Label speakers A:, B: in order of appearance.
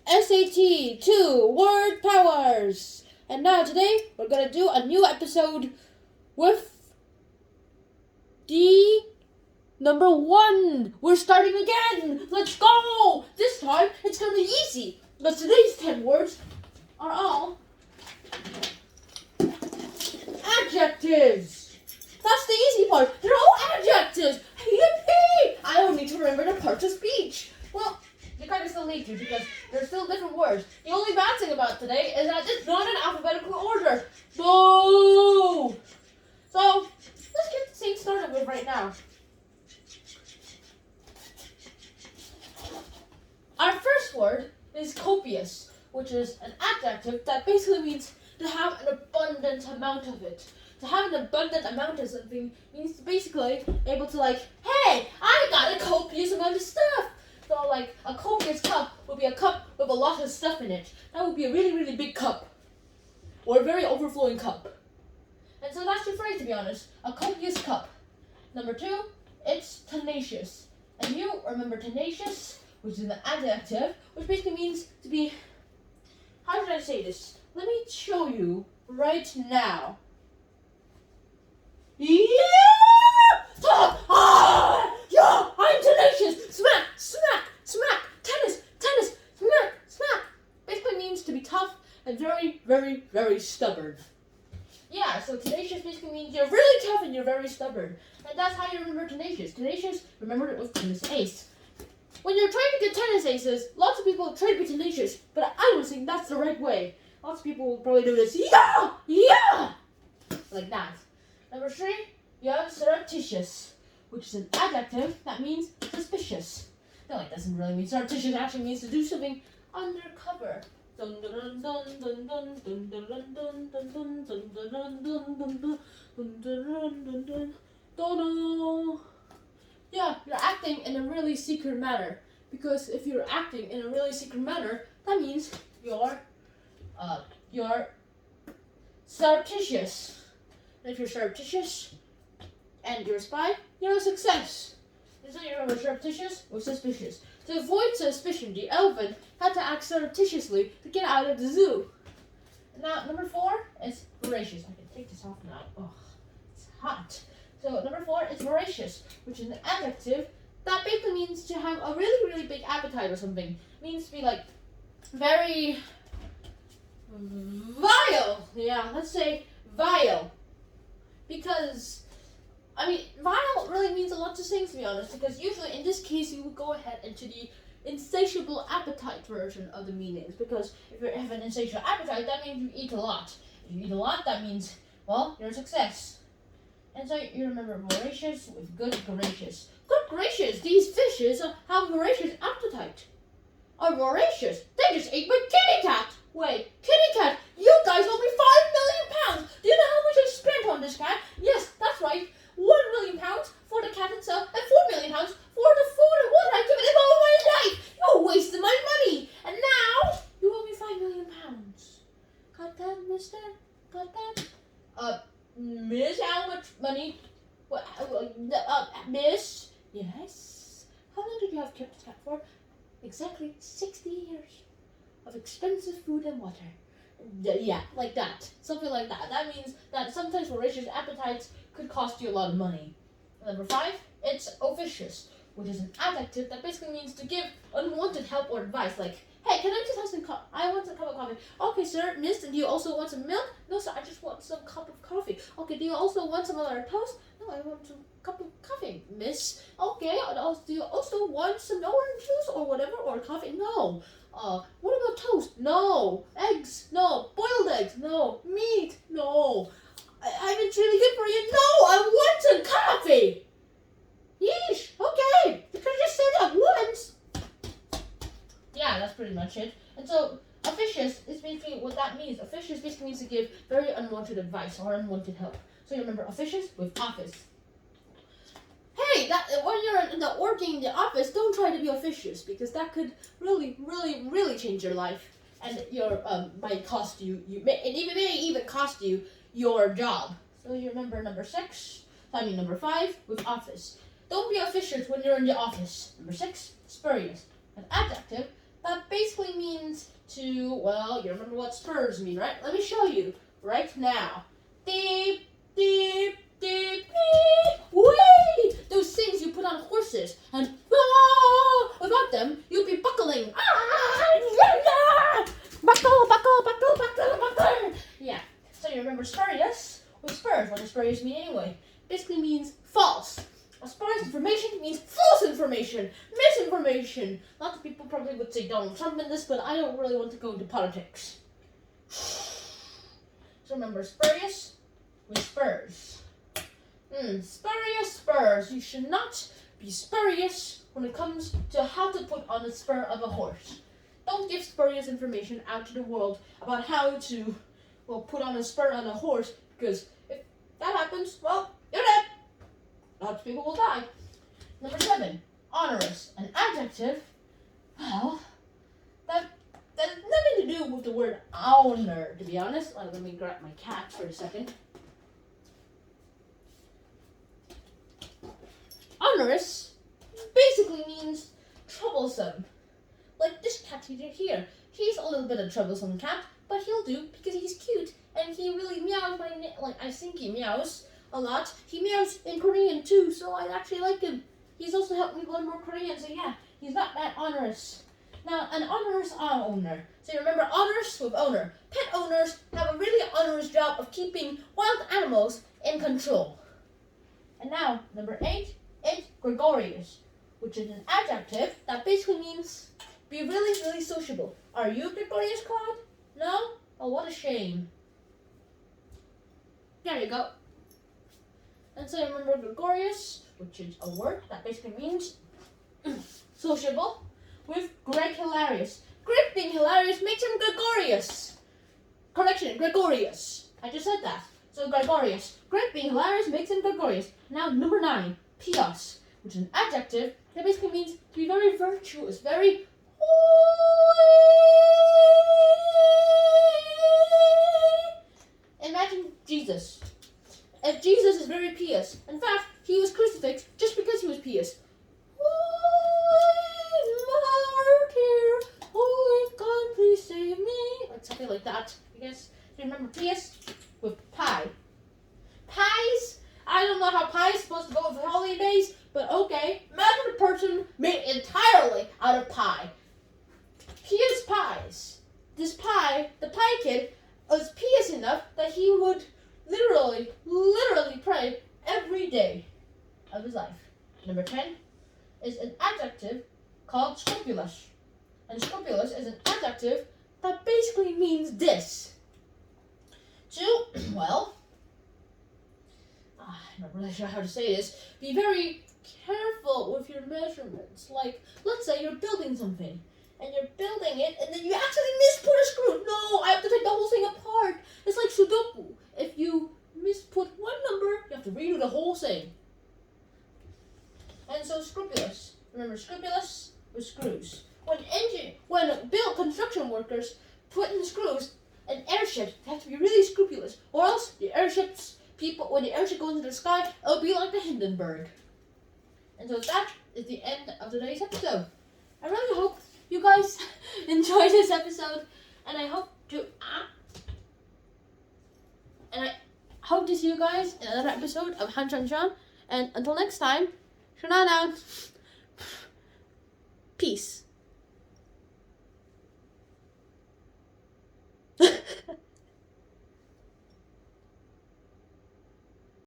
A: SAT 2 Word Powers. And now today we're going to do a new episode with the number 1. We're starting again. Let's go. This time it's going to be easy. But today's 10 words are all adjectives. That's the easy part. They're all adjectives. Yippee! I don't need to remember the parts of speech. Well, you kind of still need to because there's still different words. The only bad thing about today is that it's not in alphabetical order. Boo! So, let's get things started with right now. Our first word is copious, which is an adjective that basically means to have an abundant amount of it. To have an abundant amount of something means basically able to hey, I got a copious amount of stuff. So a copious cup would be a cup with a lot of stuff in it. That would be a really, really big cup. Or a very overflowing cup. And so that's your phrase, to be honest. A copious cup. Number 2, it's tenacious. And you remember tenacious, which is an adjective, which basically means to be, how should I say this? Let me show you right now. Yeah! Yeah! I'm tenacious! Smack! Smack! Smack! Tennis! Tennis! Smack! Smack! Basically means to be tough and very, very, very stubborn. Yeah, so tenacious basically means you're really tough and you're very stubborn. And that's how you remember tenacious. Tenacious, remember it with tennis ace. When you're trying to get tennis aces, lots of people try to be tenacious, but I don't think that's the right way. Lots of people will probably do this, yeah! Yeah! Like that. Number 3, you have surreptitious, which is an adjective that means suspicious. No, it doesn't really mean surreptitious. It actually means to do something undercover. Dun dun dun dun dun dun dun dun dun dun dun dun dun dun dun dun. Yeah, you're acting in a really secret manner. Because if you're acting in a really secret manner, that means you're surreptitious. And if you're surreptitious and you're a spy, you're a success. And so you remember surreptitious or suspicious. To avoid suspicion, the elephant had to act surreptitiously to get out of the zoo. And now, number 4 is voracious. I can take this off now. Oh, it's hot. So, number 4 is voracious, which is an adjective that basically means to have a really, really big appetite or something. It means to be very vile. Yeah, let's say vile. Because, vile really means a lot of things, to be honest, because usually in this case you would go ahead into the insatiable appetite version of the meanings, because if you have an insatiable appetite, that means you eat a lot. If you eat a lot, that means, well, you're a success. And so you remember voracious with good gracious. Good gracious, these fishes have voracious appetite. Are voracious? They just ate my kitty cat. Wait, kitty cat, you guys owe me 5 million pounds. Do you know how much I spent on this cat? Yes, that's right. 1 million pounds for the cat itself and 4 million pounds for the food and water I've given it all my life. You're wasting my money. And now you owe me 5 million pounds. Got that, mister? Got that? Miss, how much money? Miss? Yes? How long did you have kept the cat for? Exactly 60 years of expensive food and water. Yeah, like that. Something like that. That means that sometimes voracious appetites could cost you a lot of money. Number 5, it's officious, which is an adjective that basically means to give unwanted help or advice. Like, hey, can I just have some coffee? I want a cup of coffee. Okay, sir, miss, do you also want some milk? No, sir, I just want some cup of coffee. Okay, do you also want some other toast? No, I want some cup of coffee, miss. Okay, do you also want some orange juice or whatever, or coffee? No. What about toast? No. Eggs? No. Boiled eggs? No. Meat? No. It's really good for you. No, I want some coffee. Yeesh. Okay. You could have just said that once. Yeah, that's pretty much it. And so, officious is basically what that means. Officious basically means to give very unwanted advice or unwanted help. So you remember officious with office. Hey, when you're working in the office, don't try to be officious because that could really, really, really change your life, and might cost you. May even cost you your job. So you remember number 5 with office. Don't be officious when you're in the office. Number 6, spurious, an adjective that basically means Well, you remember what spurs mean, right? Let me show you right now. Deep, deep, deep, beep. Whee! Those things you put on horses, and without them, you'd be buckling. Buckle, buckle, buckle, buckle, buckle. Yeah. So you remember spurious with spurs. What does spurious mean anyway? Basically means false. Spurious information means false information, misinformation. Lots of people probably would say Donald Trump in this, but I don't really want to go into politics. So remember, spurious with spurs. Spurious spurs. You should not be spurious when it comes to how to put on the spur of a horse. Don't give spurious information out to the world about how to, put on a spur on a horse, because if that happens, well, you're dead. Lots of people will die. Number 7, onerous. An adjective, well, that has nothing to do with the word owner, to be honest. Let me grab my cat for a second. Onerous basically means troublesome. Like this cat here. He's a little bit of a troublesome cat, but he'll do because he's cute and he really meows I think he meows a lot. He meows in Korean too, so I actually like him. He's also helped me learn more Korean, so yeah, he's not that onerous. Now, an onerous owner. So you remember onerous with owner. Pet owners have a really onerous job of keeping wild animals in control. And now, number 8 is gregarious, which is an adjective that basically means be really, really sociable. Are you gregarious, Claude? No? Oh, what a shame. There you go. And so remember gregarious, which is a word that basically means sociable, with Greg hilarious. Greg being hilarious makes him gregarious. Correction, gregarious. I just said that. So gregarious. Greg being hilarious makes him gregarious. Now number 9, pious, which is an adjective that basically means to be very virtuous, very Imagine Jesus. If Jesus is very pious, in fact, he was crucified just because he was pious. Holy God, please save me. Like something like that. You guys remember pious with pie. Pies? I don't know how pie is supposed to go with the holidays, but okay. Imagine a person made entirely out of pie. Pious pies. This pie, the pie kid, was pious enough that he would literally pray every day of his life. Number 10 is an adjective called scrupulous. And scrupulous is an adjective that basically means this. To, I'm not really sure how to say this. Be very careful with your measurements. Like, let's say you're building something. And you're building it, and then you actually misput a screw. No, I have to take the whole thing apart. It's like Sudoku. If you misput one number, you have to redo the whole thing. And so scrupulous. Remember, scrupulous with screws. When construction workers put in screws in airships, they have to be really scrupulous, or else when the airship goes into the sky, it'll be like the Hindenburg. And so that is the end of today's episode. I really hope you guys enjoyed this episode, and I hope to see you guys in another episode of Han Chan Chan. And until next time, Shana down. Peace.